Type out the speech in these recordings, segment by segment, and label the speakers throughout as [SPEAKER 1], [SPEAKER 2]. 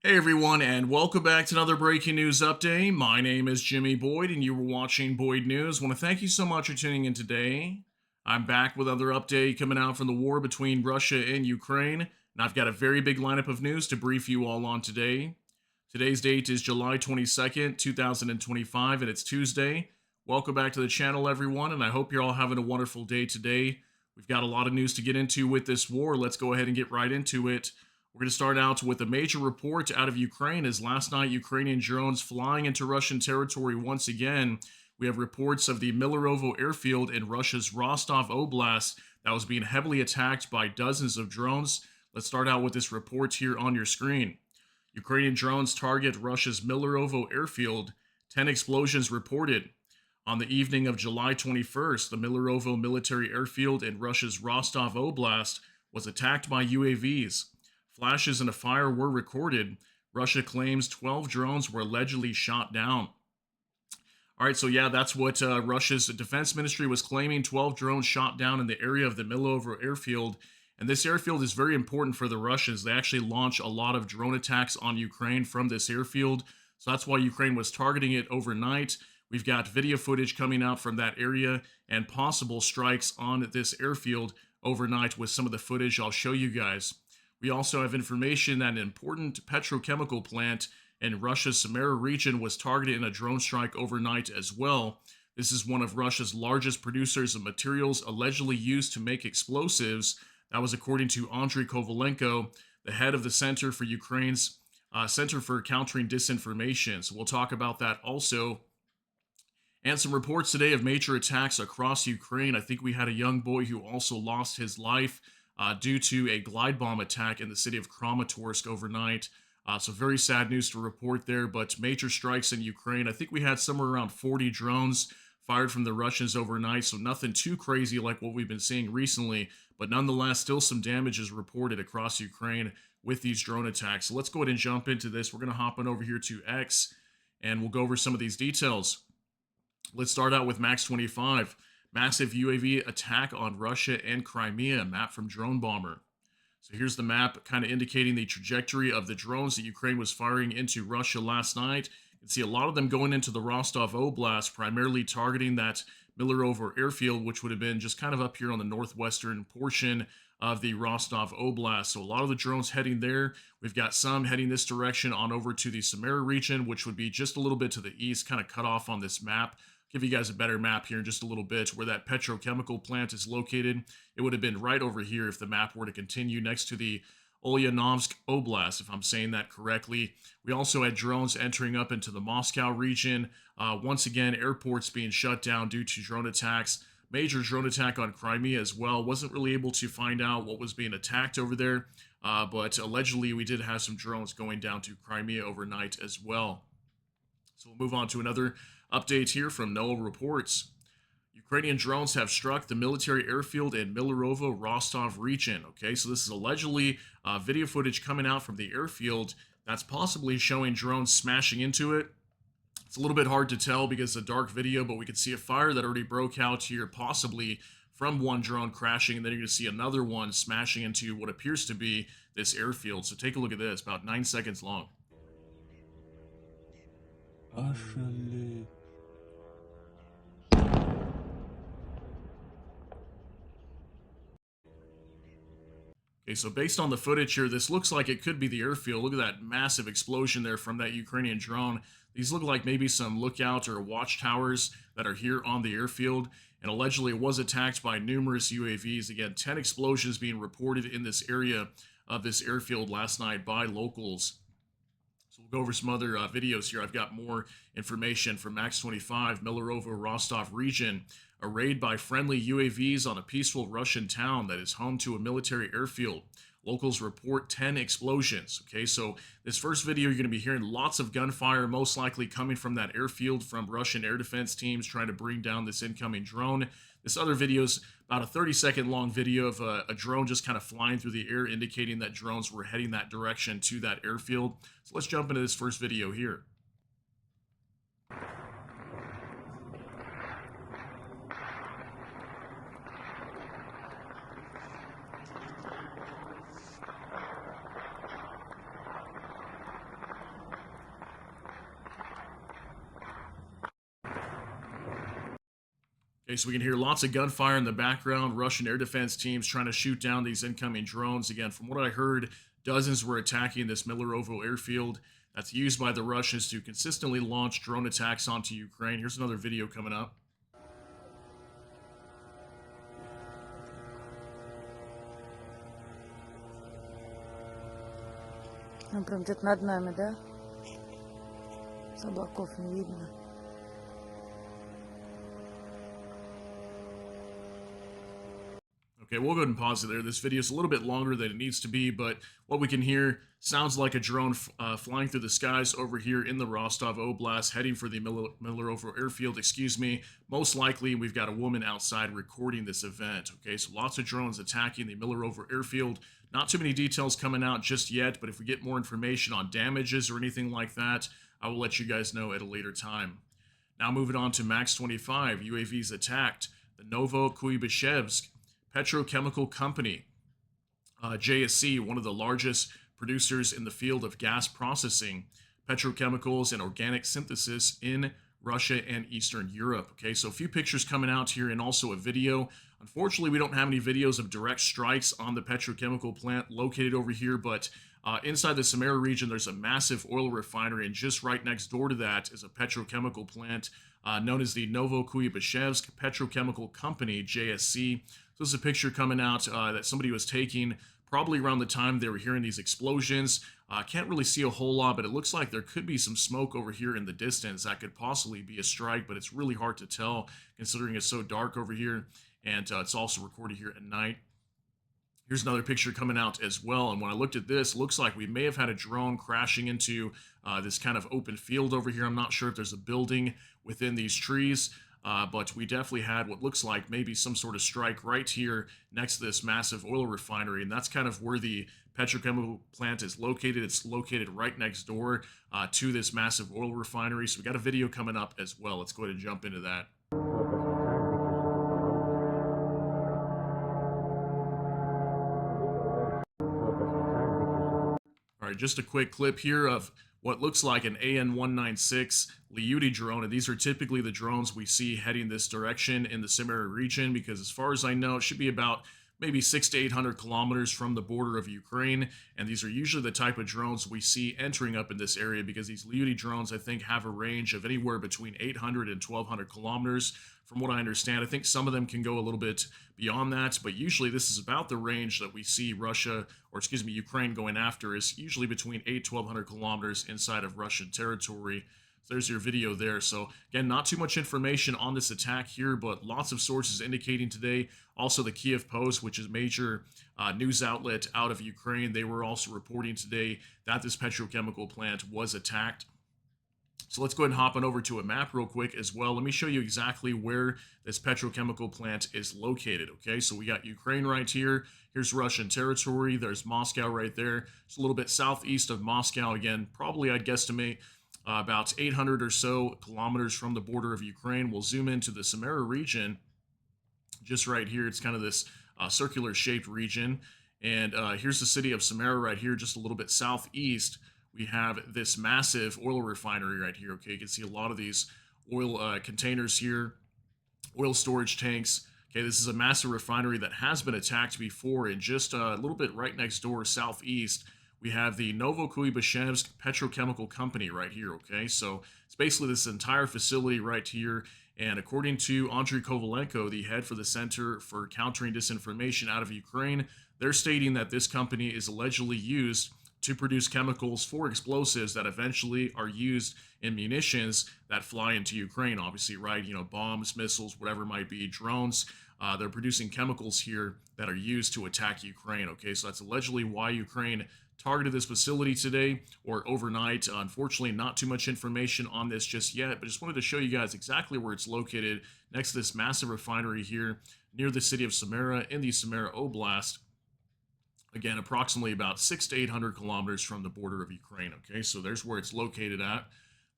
[SPEAKER 1] Hey everyone, and welcome back to another breaking news update. My name is Jimmy Boyd, and you were watching Boyd News. Want to thank you so much for tuning in today. I'm back with another update coming out from the war between Russia and Ukraine, and I've got a very big lineup of news to brief you all on today. Today's date is July 22nd, 2025, and it's Tuesday. Welcome back to the channel, everyone, and I hope you're all having a wonderful day today. We've got a lot of news to get into with this war. Let's go ahead and get right into it. We're going to start out with a major report out of Ukraine as last night Ukrainian drones flying into Russian territory once again. We have reports of the Millerovo Airfield in Russia's Rostov Oblast that was being heavily attacked by dozens of drones. Let's start out with this report here on your screen. Ukrainian drones target Russia's Millerovo Airfield. 10 explosions reported. On the evening of July 21st, the Millerovo military airfield in Russia's Rostov Oblast was attacked by UAVs. Flashes and a fire were recorded. Russia claims 12 drones were allegedly shot down. All right, so yeah, that's what Russia's defense ministry was claiming. 12 drones shot down in the area of the Millerovo Airfield. And this airfield is very important for the Russians. They actually launch a lot of drone attacks on Ukraine from this airfield. So that's why Ukraine was targeting it overnight. We've got video footage coming out from that area and possible strikes on this airfield overnight with some of the footage I'll show you guys. We also have information that an important petrochemical plant in Russia's Samara region was targeted in a drone strike overnight as well. This is one of Russia's largest producers of materials allegedly used to make explosives. That was according to Andriy Kovalenko, the head of the Center for Ukraine's Center for Countering Disinformation. So we'll talk about that also. And some reports today of major attacks across Ukraine. I think we had a young boy who also lost his life due to a glide bomb attack in the city of Kramatorsk overnight. So very sad news to report there, but major strikes in Ukraine. I think we had somewhere around 40 drones fired from the Russians overnight, so nothing too crazy like what we've been seeing recently, but nonetheless, still some damage is reported across Ukraine with these drone attacks. So let's go ahead and jump into this. We're going to hop on over here to X, and we'll go over some of these details. Let's start out with Max 25. Massive UAV attack on Russia and Crimea, map from Drone Bomber. So here's the map kind of indicating the trajectory of the drones that Ukraine was firing into Russia last night. You can see a lot of them going into the Rostov Oblast, primarily targeting that Millerovo Airfield, which would have been just kind of up here on the northwestern portion of the Rostov Oblast. So a lot of the drones heading there. We've got some heading this direction on over to the Samara region, which would be just a little bit to the east, kind of cut off on this map. Give you guys a better map here in just a little bit where that petrochemical plant is located. It would have been right over here if the map were to continue next to the Ulyanovsk Oblast, if I'm saying that correctly. We also had drones entering up into the Moscow region. Once again, airports being shut down due to drone attacks. Major drone attack on Crimea as well. Wasn't really able to find out what was being attacked over there, but allegedly we did have some drones going down to Crimea overnight as well. So we'll move on to another update here from NOAA Reports. Ukrainian drones have struck the military airfield in Millerovo Rostov region. Okay, so this is allegedly video footage coming out from the airfield that's possibly showing drones smashing into it. It's a little bit hard to tell because it's a dark video, but we can see a fire that already broke out here, possibly from one drone crashing, and then you're going to see another one smashing into what appears to be this airfield. So take a look at this, about 9 seconds long. Okay, so based on the footage here, this looks like it could be the airfield. Look at that massive explosion there from that Ukrainian drone. These look like maybe some lookout or watchtowers that are here on the airfield, and allegedly it was attacked by numerous UAVs. Again, 10 explosions being reported in this area of this airfield last night by locals. So we'll go over some other videos here. I've got more information from Max 25, Millerovo Rostov region. A raid by friendly UAVs on a peaceful Russian town that is home to a military airfield. Locals report 10 explosions. Okay, so this first video, you're going to be hearing lots of gunfire, most likely coming from that airfield from Russian air defense teams trying to bring down this incoming drone. This other video is about a 30-second long video of a drone just kind of flying through the air, indicating that drones were heading that direction to that airfield. So let's jump into this first video here. Okay, so we can hear lots of gunfire in the background. Russian air defense teams trying to shoot down these incoming drones. Again, from what I heard, dozens were attacking this Millerovo Airfield that's used by the Russians to consistently launch drone attacks onto Ukraine. Here's another video coming up.
[SPEAKER 2] Он прям где-то над нами, да? С облаков не видно.
[SPEAKER 1] Okay, we'll go ahead and pause it there. This video is a little bit longer than it needs to be, but what we can hear sounds like a drone flying through the skies over here in the Rostov Oblast, heading for the Millerovo Airfield, excuse me. Most likely, we've got a woman outside recording this event. Okay, so lots of drones attacking the Millerovo Airfield. Not too many details coming out just yet, but if we get more information on damages or anything like that, I will let you guys know at a later time. Now moving on to Max 25, UAVs attacked the Novokuybishevsk Petrochemical Company, JSC, one of the largest producers in the field of gas processing, petrochemicals, and organic synthesis in Russia and Eastern Europe. Okay, so a few pictures coming out here and also a video. Unfortunately, we don't have any videos of direct strikes on the petrochemical plant located over here, but inside the Samara region, there's a massive oil refinery, and just right next door to that is a petrochemical plant known as the Novokuybishevsk Petrochemical Company, JSC. So this is a picture coming out that somebody was taking probably around the time they were hearing these explosions. Can't really see a whole lot, but it looks like there could be some smoke over here in the distance. That could possibly be a strike, but it's really hard to tell considering it's so dark over here, and it's also recorded here at night. Here's another picture coming out as well, and when I looked at this, it looks like we may have had a drone crashing into this kind of open field over here. I'm not sure if there's a building within these trees, but we definitely had what looks like maybe some sort of strike right here next to this massive oil refinery, and that's kind of where the petrochemical plant is located. It's located right next door to this massive oil refinery, so we got a video coming up as well. Let's go ahead and jump into that. All right, just a quick clip here of what looks like an AN-196 Liudi drone, and these are typically the drones we see heading this direction in the Samara region, because as far as I know, it should be about maybe 600 to 800 kilometers from the border of Ukraine, and these are usually the type of drones we see entering up in this area, because these Liudi drones, I think, have a range of anywhere between 800 and 1200 kilometers. From what I understand, I think some of them can go a little bit beyond that, but usually this is about the range that we see Ukraine going after, is usually between 1200 kilometers inside of Russian territory. So there's your video there. So again, not too much information on this attack here, but lots of sources indicating today. Also the Kiev Post, which is a major news outlet out of Ukraine, they were also reporting today that this petrochemical plant was attacked. So let's go ahead and hop on over to a map real quick as well. Let me show you exactly where this petrochemical plant is located. Okay, so we got Ukraine right here. Here's Russian territory. There's Moscow right there. It's a little bit southeast of Moscow. Again, probably I'd guesstimate about 800 or so kilometers from the border of Ukraine. We'll zoom into the Samara region just right here. It's kind of this circular shaped region. And here's the city of Samara right here, just a little bit southeast. We have this massive oil refinery right here. Okay, you can see a lot of these oil containers here, oil storage tanks. Okay, this is a massive refinery that has been attacked before, and just a little bit right next door, southeast, we have the Novokuybishevsk Petrochemical Company right here. Okay, so it's basically this entire facility right here. And according to Andriy Kovalenko, the head for the Center for Countering Disinformation out of Ukraine, they're stating that this company is allegedly used to produce chemicals for explosives that eventually are used in munitions that fly into Ukraine, obviously, right? You know, bombs, missiles, whatever it might be, drones. They're producing chemicals here that are used to attack Ukraine, okay? So that's allegedly why Ukraine targeted this facility today or overnight. Unfortunately, not too much information on this just yet, but just wanted to show you guys exactly where it's located next to this massive refinery here near the city of Samara in the Samara Oblast. Again, approximately about 600 to 800 kilometers from the border of Ukraine. Okay, so there's where it's located at.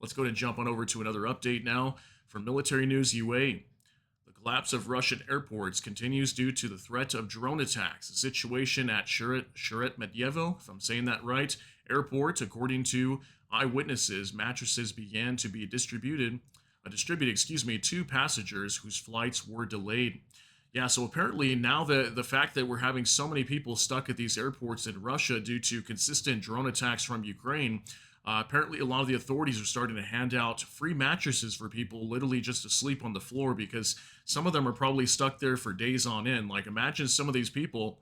[SPEAKER 1] Let's go ahead and jump on over to another update now from Military News UA. The collapse of Russian airports continues due to the threat of drone attacks. The situation at Sheremetyevo, if I'm saying that right, airport, according to eyewitnesses, mattresses began to be distributed distributed, excuse me, to passengers whose flights were delayed. Yeah, so apparently now the fact that we're having so many people stuck at these airports in Russia due to consistent drone attacks from Ukraine, apparently a lot of the authorities are starting to hand out free mattresses for people literally just to sleep on the floor because some of them are probably stuck there for days on end. Like imagine some of these people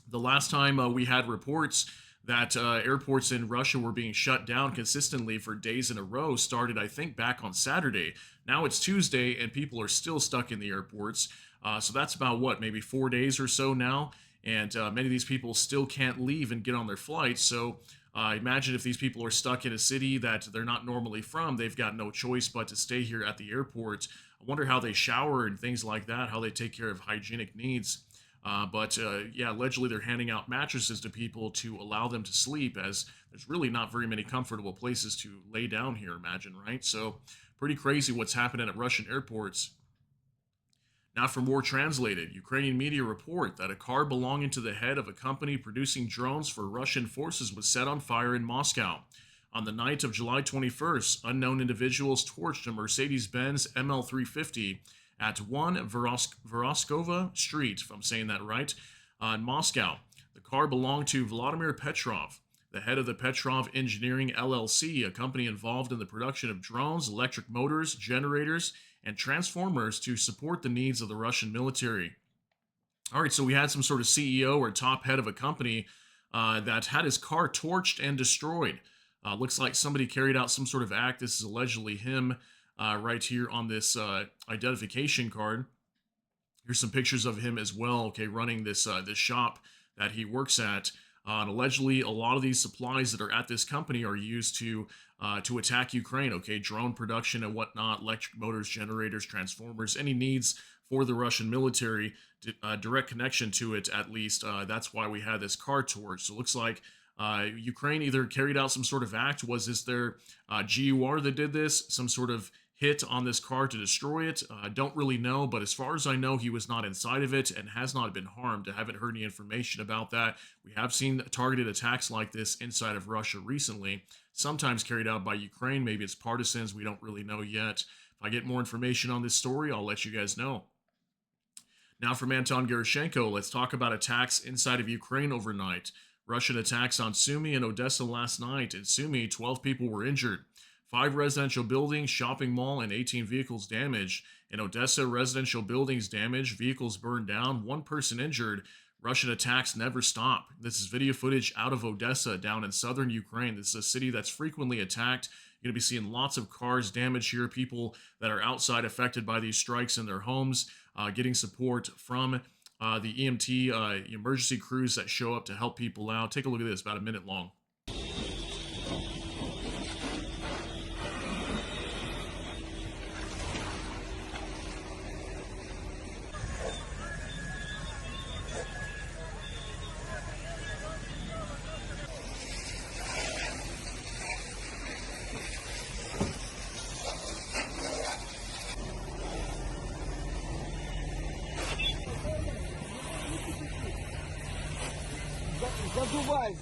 [SPEAKER 1] the last time we had reports that airports in Russia were being shut down consistently for days in a row started, I think, back on Saturday. Now it's Tuesday, and people are still stuck in the airports. So that's about what, maybe 4 days or so now. And many of these people still can't leave and get on their flights. So imagine if these people are stuck in a city that they're not normally from, they've got no choice but to stay here at the airport. I wonder how they shower and things like that, how they take care of hygienic needs. But yeah, allegedly they're handing out mattresses to people to allow them to sleep, as there's really not very many comfortable places to lay down here, imagine, right? So, pretty crazy what's happening at Russian airports. Now, for more translated, Ukrainian media report that a car belonging to the head of a company producing drones for Russian forces was set on fire in Moscow. On the night of July 21st, unknown individuals torched a Mercedes Benz ML350 at 1 Voroskova Street, if I'm saying that right, in Moscow. The car belonged to Vladimir Petrov, the head of the Petrov Engineering LLC, a company involved in the production of drones, electric motors, generators, and transformers to support the needs of the Russian military. All right, so we had some sort of CEO or top head of a company that had his car torched and destroyed. Looks like somebody carried out some sort of act. This is allegedly him right here on this identification card. Here's some pictures of him as well. Okay, running this shop that he works at. And allegedly, a lot of these supplies that are at this company are used to attack Ukraine. Okay, drone production and whatnot, electric motors, generators, transformers, any needs for the Russian military, direct connection to it at least. That's why we had this car torch. So it looks like Ukraine either carried out some sort of act. Was this their GUR that did this? Some sort of hit on this car to destroy it? Don't really know, but as far as I know, he was not inside of it and has not been harmed. I haven't heard any information about that. We have seen targeted attacks like this inside of Russia recently, sometimes carried out by Ukraine. Maybe it's partisans. We don't really know yet. If I get more information on this story, I'll let you guys know. Now from Anton Gerashenko, let's talk about attacks inside of Ukraine overnight. Russian attacks on Sumy and Odessa last night. In Sumy, 12 people were injured. 5 residential buildings, shopping mall, and 18 vehicles damaged. In Odessa, residential buildings damaged, vehicles burned down, 1 person injured. Russian attacks never stop. This is video footage out of Odessa down in southern Ukraine. This is a city that's frequently attacked. You're going to be seeing lots of cars damaged here, people that are outside affected by these strikes in their homes, getting support from the EMT emergency crews that show up to help people out. Take a look at this, about a minute long.
[SPEAKER 3] Задувай.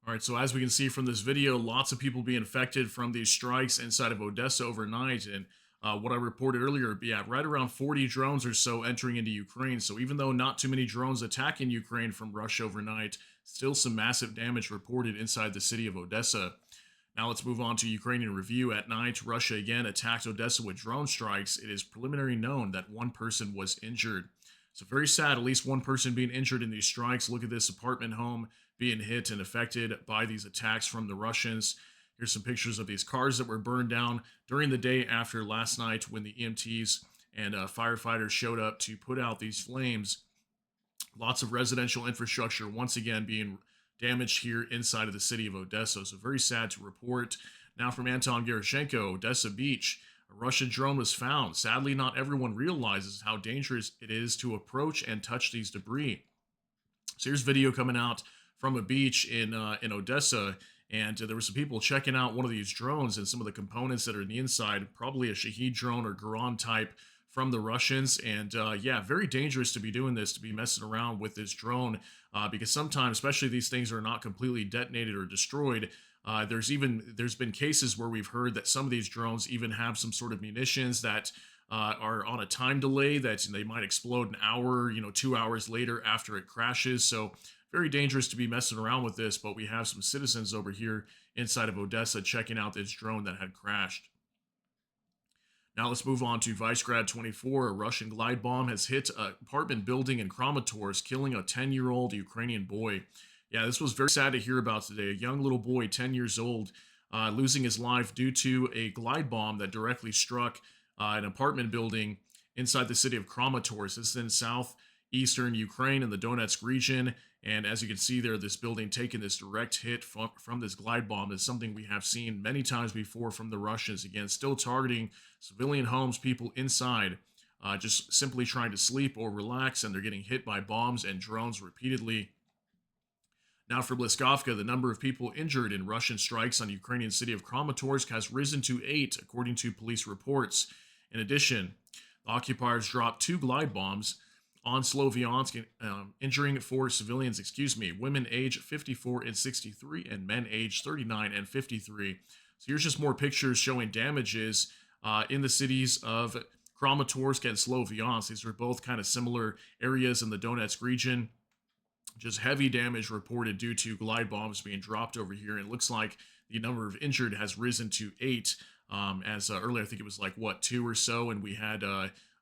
[SPEAKER 1] All right, so as we can see from this video, lots of people being affected from these strikes inside of Odessa overnight. And what I reported earlier, yeah, right around 40 drones or so entering into Ukraine. So even though not too many drones attacking Ukraine from Russia overnight, still some massive damage reported inside the city of Odessa. Now let's move on to Ukrainian review. At night, Russia again attacked Odessa with drone strikes. It is preliminary known that 1 person was injured. So very sad, at least 1 person being injured in these strikes. Look at this apartment home being hit and affected by these attacks from the Russians. Here's some pictures of these cars that were burned down during the day after last night when the EMTs and firefighters showed up to put out these flames. Lots of residential infrastructure once again being damaged here inside of the city of Odessa. So very sad to report. Now from Anton Gerashenko, Odessa Beach. A Russian drone was found. Sadly, not everyone realizes how dangerous it is to approach and touch these debris. So here's video coming out from a beach in Odessa, and there were some people checking out one of these drones and some of the components that are in the inside. Probably a Shahid drone or Garan type from the Russians, and yeah, very dangerous to be doing this, to be messing around with this drone, because sometimes, especially these things are not completely detonated or destroyed. There's been cases where we've heard that some of these drones even have some sort of munitions that are on a time delay, that they might explode an hour, 2 hours later after it crashes. So very dangerous to be messing around with this, but we have some citizens over here inside of Odessa checking out this drone that had crashed. Now let's move on to Visegrad 24. A Russian glide bomb has hit an apartment building in Kramatorsk, killing a 10-year-old Ukrainian boy. Yeah, this was very sad to hear about today. A young little boy, 10 years old, losing his life due to a glide bomb that directly struck an apartment building inside the city of Kramatorsk. This is in southeastern Ukraine in the Donetsk region. And as you can see there, this building taking this direct hit from this glide bomb is something we have seen many times before from the Russians. Again, still targeting civilian homes, people inside, just simply trying to sleep or relax, and they're getting hit by bombs and drones repeatedly. Now for Bliskovka, the number of people injured in Russian strikes on the Ukrainian city of Kramatorsk has risen to 8, according to police reports. In addition, the occupiers dropped 2 glide bombs on Sloviansk, injuring 4 civilians, women age 54 and 63, and men age 39 and 53. So here's just more pictures showing damages in the cities of Kramatorsk and Sloviansk. These are both kind of similar areas in the Donetsk region. Just heavy damage reported due to glide bombs being dropped over here. And it looks like the number of injured has risen to 8. As earlier, I think it was like, 2 or so. And we had,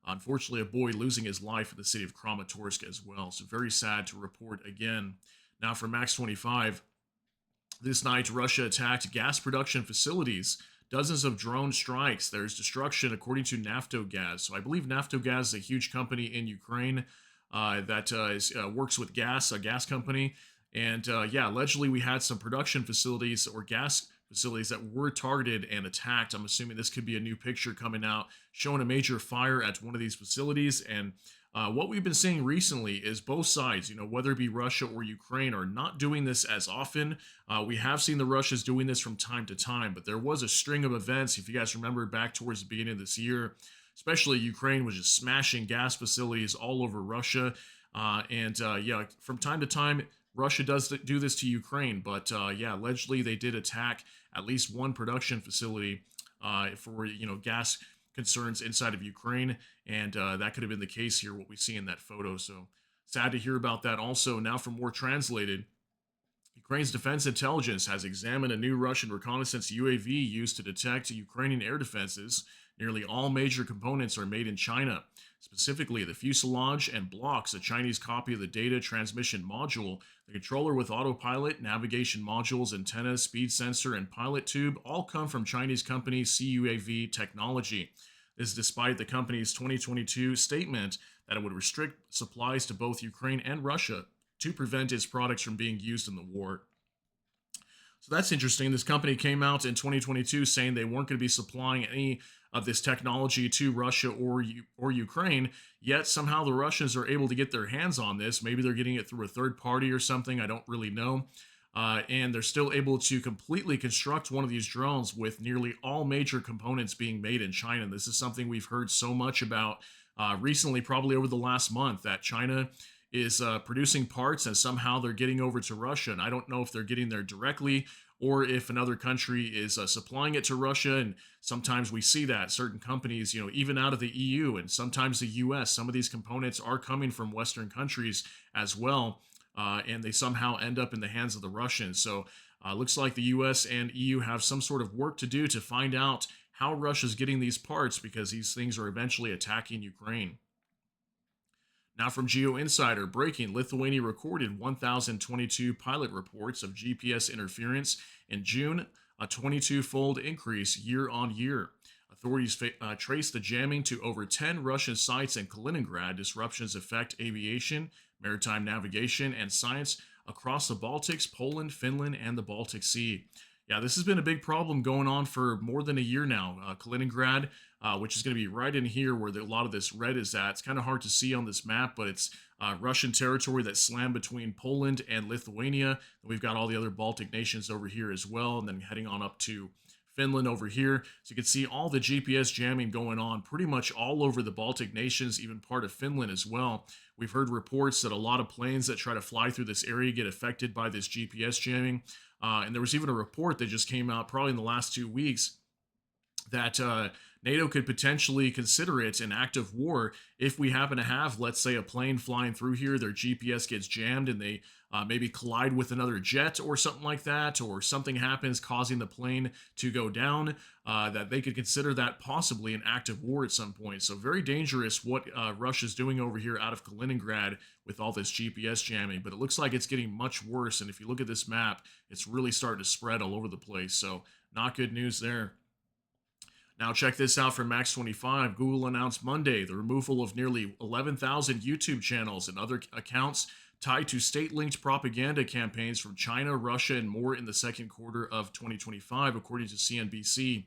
[SPEAKER 1] unfortunately, a boy losing his life in the city of Kramatorsk as well. So very sad to report again. Now for Max 25. This night, Russia attacked gas production facilities. Dozens of drone strikes. There's destruction according to Naftogaz. So I believe Naftogaz is a huge company in Ukraine that works with gas, a gas company. And yeah, allegedly we had some production facilities or gas facilities that were targeted and attacked. I'm assuming this could be a new picture coming out showing a major fire at one of these facilities. And what we've been seeing recently is both sides, whether it be Russia or Ukraine, are not doing this as often. We have seen the Russians doing this from time to time, but there was a string of events, if you guys remember back towards the beginning of this year, especially Ukraine was just smashing gas facilities all over Russia. Yeah, from time to time, Russia does do this to Ukraine, but yeah, allegedly they did attack at least one production facility for gas concerns inside of Ukraine, and that could have been the case here. What we see in that photo, so sad to hear about that. Also, now for more translated. Ukraine's defense intelligence has examined a new Russian reconnaissance UAV used to detect Ukrainian air defenses. Nearly all major components are made in China. Specifically, the fuselage and blocks, a Chinese copy of the data transmission module, the controller with autopilot, navigation modules, antennas, speed sensor, and pilot tube all come from Chinese company CUAV Technology. This is despite the company's 2022 statement that it would restrict supplies to both Ukraine and Russia to prevent its products from being used in the war. So that's interesting. This company came out in 2022 saying they weren't going to be supplying any of this technology to Russia or Ukraine, yet somehow the Russians are able to get their hands on this. Maybe they're getting it through a third party or something. I don't really know. And they're still able to completely construct one of these drones with nearly all major components being made in China. This is something we've heard so much about recently, probably over the last month, that China is producing parts and somehow they're getting over to Russia. And I don't know if they're getting there directly or if another country is supplying it to Russia. And sometimes we see that certain companies, even out of the EU and sometimes the US, some of these components are coming from Western countries as well. And they somehow end up in the hands of the Russians. So looks like the US and EU have some sort of work to do to find out how Russia's getting these parts, because these things are eventually attacking Ukraine. Now from Geo Insider, breaking: Lithuania recorded 1,022 pilot reports of GPS interference in June, a 22-fold increase year on year. Authorities trace the jamming to over 10 Russian sites in Kaliningrad. Disruptions affect aviation, maritime navigation, and science across the Baltics, Poland, Finland, and the Baltic Sea. Yeah, this has been a big problem going on for more than a year now. Kaliningrad, which is going to be right in here where a lot of this red is at. It's kind of hard to see on this map, but it's Russian territory that's slammed between Poland and Lithuania. And we've got all the other Baltic nations over here as well, and then heading on up to Finland over here. So you can see all the GPS jamming going on pretty much all over the Baltic nations, even part of Finland as well. We've heard reports that a lot of planes that try to fly through this area get affected by this GPS jamming. And there was even a report that just came out probably in the last 2 weeks that NATO could potentially consider it an act of war if we happen to have, let's say, a plane flying through here, their GPS gets jammed and they maybe collide with another jet or something like that, or something happens causing the plane to go down, that they could consider that possibly an act of war at some point. So very dangerous what Russia's doing over here out of Kaliningrad with all this GPS jamming, but it looks like it's getting much worse. And if you look at this map, it's really starting to spread all over the place. So not good news there. Now check this out from Max 25. Google announced Monday the removal of nearly 11,000 YouTube channels and other accounts tied to state-linked propaganda campaigns from China, Russia, and more in the second quarter of 2025, according to CNBC.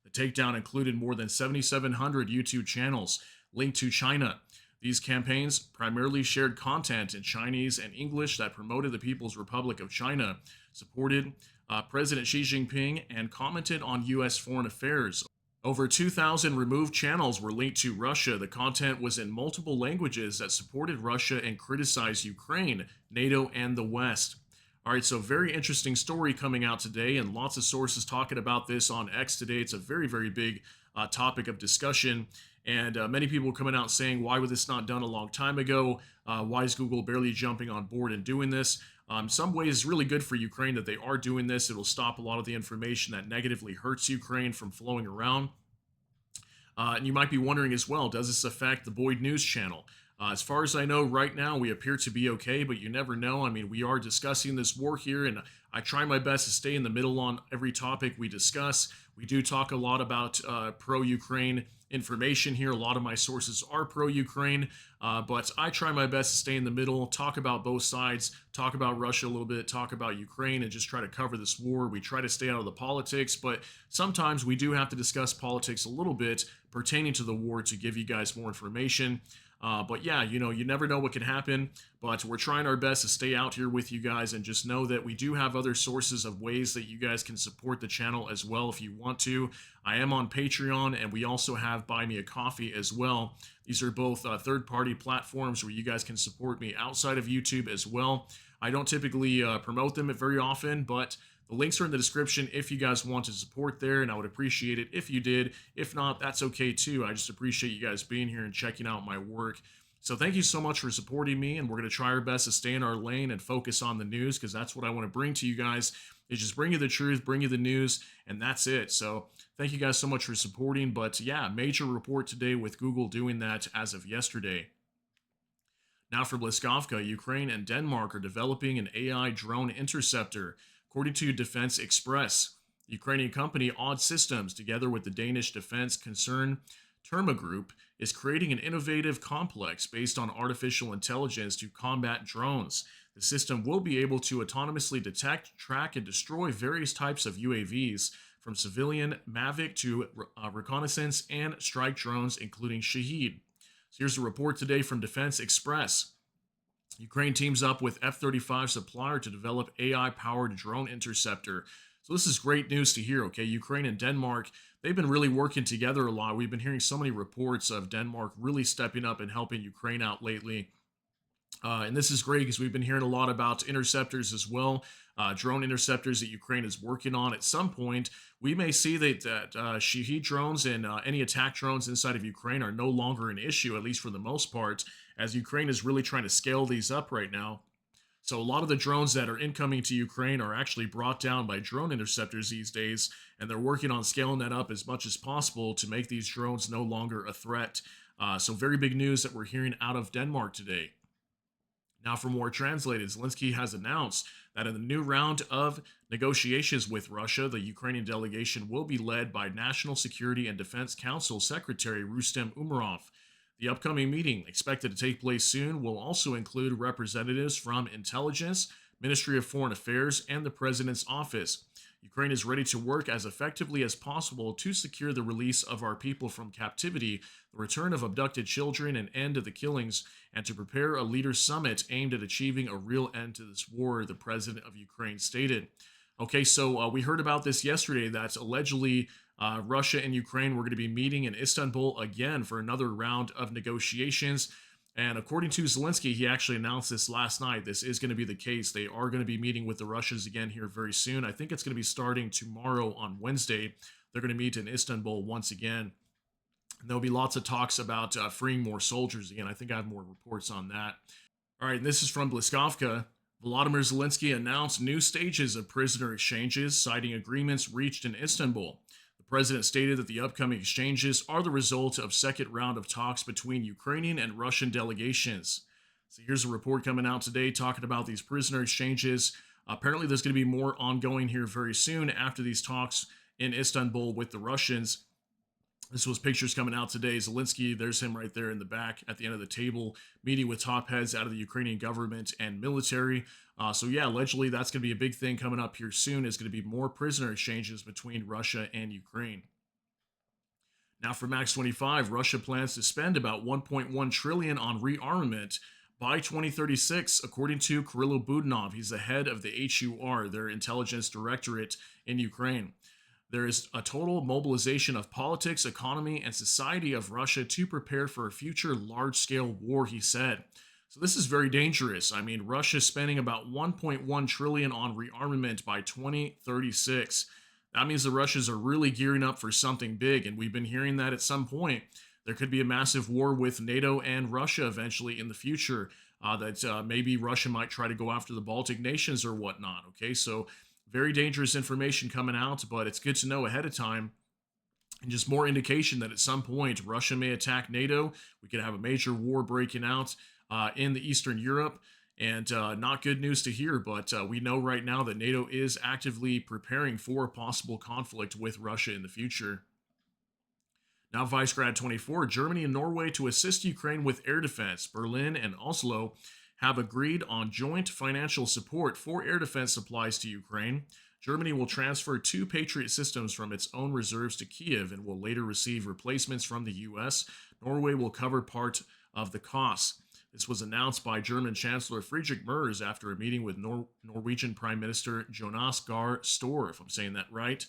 [SPEAKER 1] The takedown included more than 7,700 YouTube channels linked to China. These campaigns primarily shared content in Chinese and English that promoted the People's Republic of China, supported President Xi Jinping, and commented on U.S. foreign affairs. Over 2,000 removed channels were linked to Russia. The content was in multiple languages that supported Russia and criticized Ukraine, NATO, and the West. All right, so very interesting story coming out today, and lots of sources talking about this on X today. It's a very, very big topic of discussion, and many people coming out saying, why was this not done a long time ago? Why is Google barely jumping on board and doing this? Some ways it's really good for Ukraine that they are doing this. It'll stop a lot of the information that negatively hurts Ukraine from flowing around. And you might be wondering as well, does this affect the Boyd News channel? As far as I know, right now, we appear to be okay, but you never know. I mean, we are discussing this war here, and I try my best to stay in the middle on every topic we discuss. We do talk a lot about pro-Ukraine information here. A lot of my sources are pro-Ukraine, but I try my best to stay in the middle, talk about both sides, talk about Russia a little bit, talk about Ukraine, and just try to cover this war. We try to stay out of the politics, but sometimes we do have to discuss politics a little bit pertaining to the war to give you guys more information. But yeah, you never know what can happen, but we're trying our best to stay out here with you guys, and just know that we do have other sources of ways that you guys can support the channel as well if you want to. I am on Patreon, and we also have Buy Me a Coffee as well. These are both third-party platforms where you guys can support me outside of YouTube as well. I don't typically promote them very often, but the links are in the description if you guys want to support there, and I would appreciate it if you did. If not, that's okay too. I just appreciate you guys being here and checking out my work. So thank you so much for supporting me, and we're going to try our best to stay in our lane and focus on the news, because that's what I want to bring to you guys, is just bring you the truth, bring you the news, and that's it. So thank you guys so much for supporting. But yeah, major report today with Google doing that as of yesterday. Now for Bliskovka, Ukraine and Denmark are developing an AI drone interceptor. According to Defense Express, the Ukrainian company Odd Systems, together with the Danish defense concern Terma Group, is creating an innovative complex based on artificial intelligence to combat drones. The system will be able to autonomously detect, track, and destroy various types of UAVs, from civilian Mavic to reconnaissance and strike drones, including Shahed. So here's a report today from Defense Express. Ukraine teams up with F-35 supplier to develop AI-powered drone interceptor. So this is great news to hear, okay? Ukraine and Denmark, they've been really working together a lot. We've been hearing so many reports of Denmark really stepping up and helping Ukraine out lately. And this is great because we've been hearing a lot about interceptors as well, drone interceptors that Ukraine is working on. At some point, we may see that Shahed drones and any attack drones inside of Ukraine are no longer an issue, at least for the most part, as Ukraine is really trying to scale these up right now. So a lot of the drones that are incoming to Ukraine are actually brought down by drone interceptors these days, and they're working on scaling that up as much as possible to make these drones no longer a threat. So very big news that we're hearing out of Denmark today. Now, for more translated, Zelensky has announced that in the new round of negotiations with Russia, the Ukrainian delegation will be led by National Security and Defense Council Secretary Rustem Umerov. The upcoming meeting, expected to take place soon, will also include representatives from intelligence, Ministry of Foreign Affairs, and the President's office. Ukraine is ready to work as effectively as possible to secure the release of our people from captivity, the return of abducted children, and end of the killings, and to prepare a leaders' summit aimed at achieving a real end to this war, the president of Ukraine stated. Okay, so we heard about this yesterday that allegedly Russia and Ukraine were going to be meeting in Istanbul again for another round of negotiations. And according to Zelensky, he actually announced this last night. This is going to be the case. They are going to be meeting with the Russians again here very soon. I think it's going to be starting tomorrow on Wednesday. They're going to meet in Istanbul once again. And there'll be lots of talks about freeing more soldiers again. I think I have more reports on that. All right, and this is from Bliskovka. Volodymyr Zelensky announced new stages of prisoner exchanges, citing agreements reached in Istanbul. The president stated that the upcoming exchanges are the result of second round of talks between Ukrainian and Russian delegations. So here's a report coming out today talking about these prisoner exchanges. Apparently, there's going to be more ongoing here very soon after these talks in Istanbul with the Russians. This was pictures coming out today. Zelensky, there's him right there in the back at the end of the table, meeting with top heads out of the Ukrainian government and military. So yeah, allegedly that's going to be a big thing coming up here soon. Is going to be more prisoner exchanges between Russia and Ukraine. Now for Max 25, Russia plans to spend about 1.1 trillion on rearmament by 2036, according to Kirill Budanov. He's the head of the HUR, their intelligence directorate in Ukraine. There is a total mobilization of politics, economy, and society of Russia to prepare for a future large-scale war, he said. So this is very dangerous. I mean, Russia is spending about 1.1 trillion on rearmament by 2036. That means the Russians are really gearing up for something big, and we've been hearing that at some point there could be a massive war with NATO and Russia eventually in the future. That maybe Russia might try to go after the Baltic nations or whatnot. Okay, so very dangerous information coming out, but it's good to know ahead of time. And just more indication that at some point Russia may attack NATO. We could have a major war breaking out in the Eastern Europe. And not good news to hear, but we know right now that NATO is actively preparing for a possible conflict with Russia in the future. Now, Vice Grad 24, Germany and Norway to assist Ukraine with air defense. Berlin and Oslo have agreed on joint financial support for air defense supplies to Ukraine. Germany will transfer 2 Patriot systems from its own reserves to Kiev and will later receive replacements from the U.S. Norway will cover part of the costs. This was announced by German Chancellor Friedrich Merz after a meeting with Norwegian Prime Minister Jonas Gahr Store, if I'm saying that right.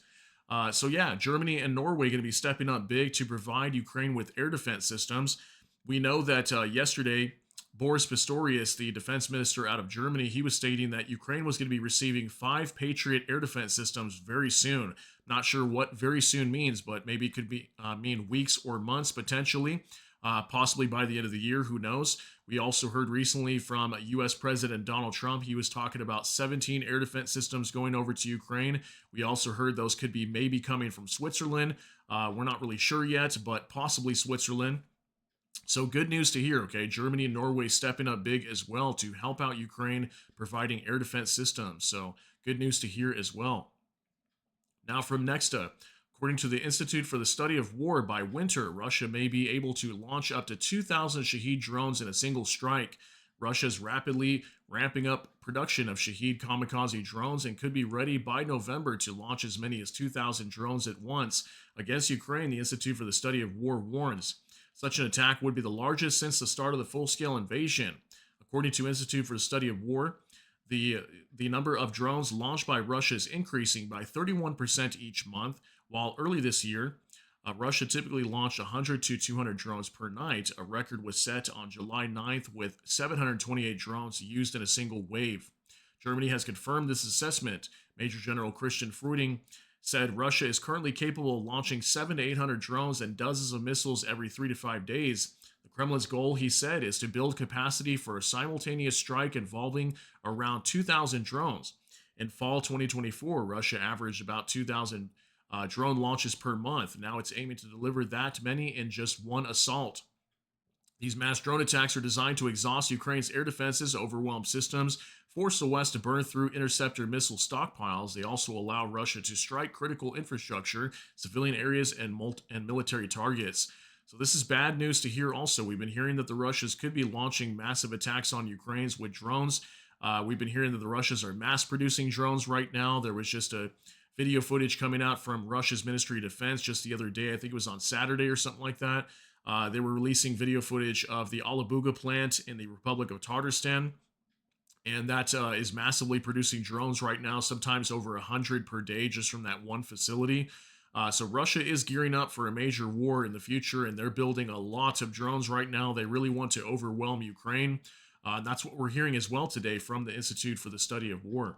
[SPEAKER 1] So yeah, Germany and Norway going to be stepping up big to provide Ukraine with air defense systems. We know that yesterday, Boris Pistorius, the defense minister out of Germany, he was stating that Ukraine was going to be receiving 5 Patriot air defense systems very soon. Not sure what very soon means, but maybe it could be mean weeks or months potentially, possibly by the end of the year. Who knows? We also heard recently from U.S. President Donald Trump. He was talking about 17 air defense systems going over to Ukraine. We also heard those could be maybe coming from Switzerland. We're not really sure yet, but possibly Switzerland. So good news to hear, okay? Germany and Norway stepping up big as well to help out Ukraine, providing air defense systems. So good news to hear as well. Now from Nexta. According to the Institute for the Study of War, by winter, Russia may be able to launch up to 2,000 Shahed drones in a single strike. Russia is rapidly ramping up production of Shahed kamikaze drones and could be ready by November to launch as many as 2,000 drones at once against Ukraine, the Institute for the Study of War warns. Such an attack would be the largest since the start of the full-scale invasion. According to Institute for the Study of War, the number of drones launched by Russia is increasing by 31% each month, while early this year, Russia typically launched 100 to 200 drones per night. A record was set on July 9th with 728 drones used in a single wave. Germany has confirmed this assessment. Major General Christian Fruiting said Russia is currently capable of launching 700 to 800 drones and dozens of missiles every 3 to 5 days. The Kremlin's goal, he said, is to build capacity for a simultaneous strike involving around 2,000 drones. In fall 2024, Russia averaged about 2,000 drone launches per month. Now it's aiming to deliver that many in just one assault. These mass drone attacks are designed to exhaust Ukraine's air defenses, overwhelm systems, force the West to burn through interceptor missile stockpiles. They also allow Russia to strike critical infrastructure, civilian areas, and military targets. So this is bad news to hear. Also, we've been hearing that the Russians could be launching massive attacks on Ukraine's with drones. We've been hearing that the Russians are mass producing drones right now. There was just a video footage coming out from Russia's Ministry of Defense just the other day. I think it was on Saturday or something like that. They were releasing video footage of the Alabuga plant in the Republic of Tatarstan, and that is massively producing drones right now, sometimes over 100 per day just from that one facility. So Russia is gearing up for a major war in the future, and they're building a lot of drones right now. They really want to overwhelm Ukraine. And that's what we're hearing as well today from the Institute for the Study of War.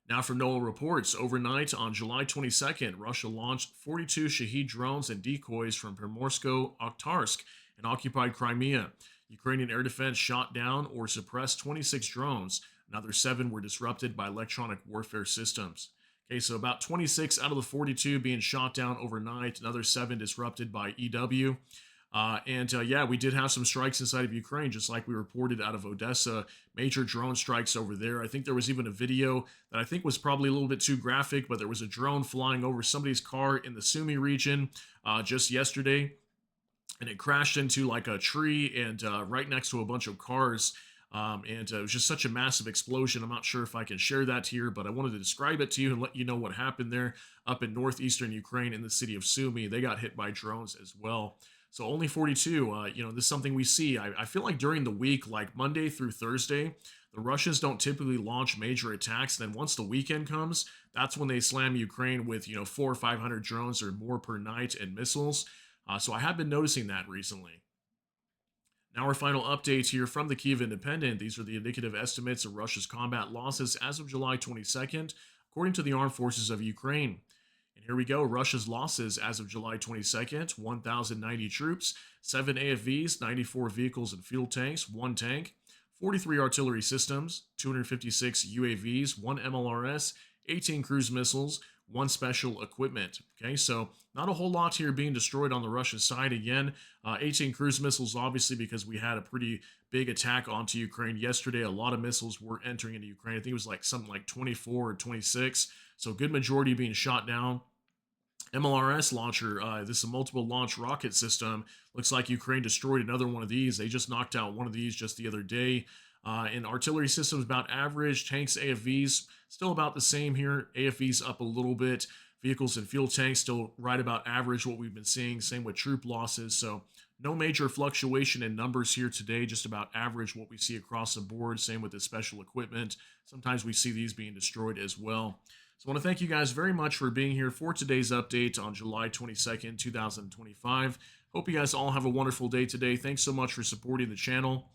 [SPEAKER 1] Now, from NOAA reports, overnight on July 22nd, Russia launched 42 Shahed drones and decoys from Primorsko-Akhtarsk in occupied Crimea. Ukrainian air defense shot down or suppressed 26 drones. Another 7 were disrupted by electronic warfare systems. Okay, so about 26 out of the 42 being shot down overnight, another 7 disrupted by EW. Yeah, we did have some strikes inside of Ukraine, just like we reported out of Odessa, major drone strikes over there. I think there was even a video that I think was probably a little bit too graphic, but there was a drone flying over somebody's car in the Sumy region just yesterday, and it crashed into like a tree and right next to a bunch of cars. It was just such a massive explosion. I'm not sure if I can share that here, but I wanted to describe it to you and let you know what happened there up in northeastern Ukraine in the city of Sumy. They got hit by drones as well. So only 42. This is something we see. I feel like during the week, like Monday through Thursday, the Russians don't typically launch major attacks. Then once the weekend comes, that's when they slam Ukraine with 400 or 500 drones or more per night and missiles. So I have been noticing that recently. Now, our final updates here from the Kyiv Independent. These are the indicative estimates of Russia's combat losses as of July 22nd, according to the Armed Forces of Ukraine. And here we go. Russia's losses as of July 22nd, 1,090 troops, 7 AFVs, 94 vehicles and fuel tanks, 1 tank, 43 artillery systems, 256 UAVs, 1 MLRS, 18 cruise missiles, 1 special equipment. Okay, so not a whole lot here being destroyed on the Russian side. Again, 18 cruise missiles, obviously, because we had a pretty big attack onto Ukraine yesterday. A lot of missiles were entering into Ukraine. I think it was like something like 24 or 26. So good majority being shot down. MLRS launcher, this is a multiple launch rocket system. Looks like Ukraine destroyed another one of these. They just knocked out one of these just the other day. And artillery systems about average. Tanks, AFVs, still about the same here. AFVs up a little bit. Vehicles and fuel tanks still right about average, what we've been seeing. Same with troop losses. So no major fluctuation in numbers here today, just about average what we see across the board. Same with the special equipment. Sometimes we see these being destroyed as well. So I want to thank you guys very much for being here for today's update on July 22nd, 2025. Hope you guys all have a wonderful day today. Thanks so much for supporting the channel.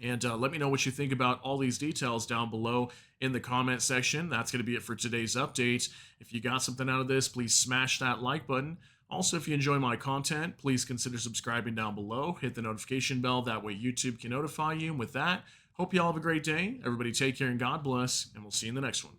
[SPEAKER 1] And let me know what you think about all these details down below in the comment section. That's going to be it for today's update. If you got something out of this, please smash that like button. Also, if you enjoy my content, please consider subscribing down below. Hit the notification bell. That way YouTube can notify you. And with that, hope you all have a great day. Everybody take care and God bless. And we'll see you in the next one.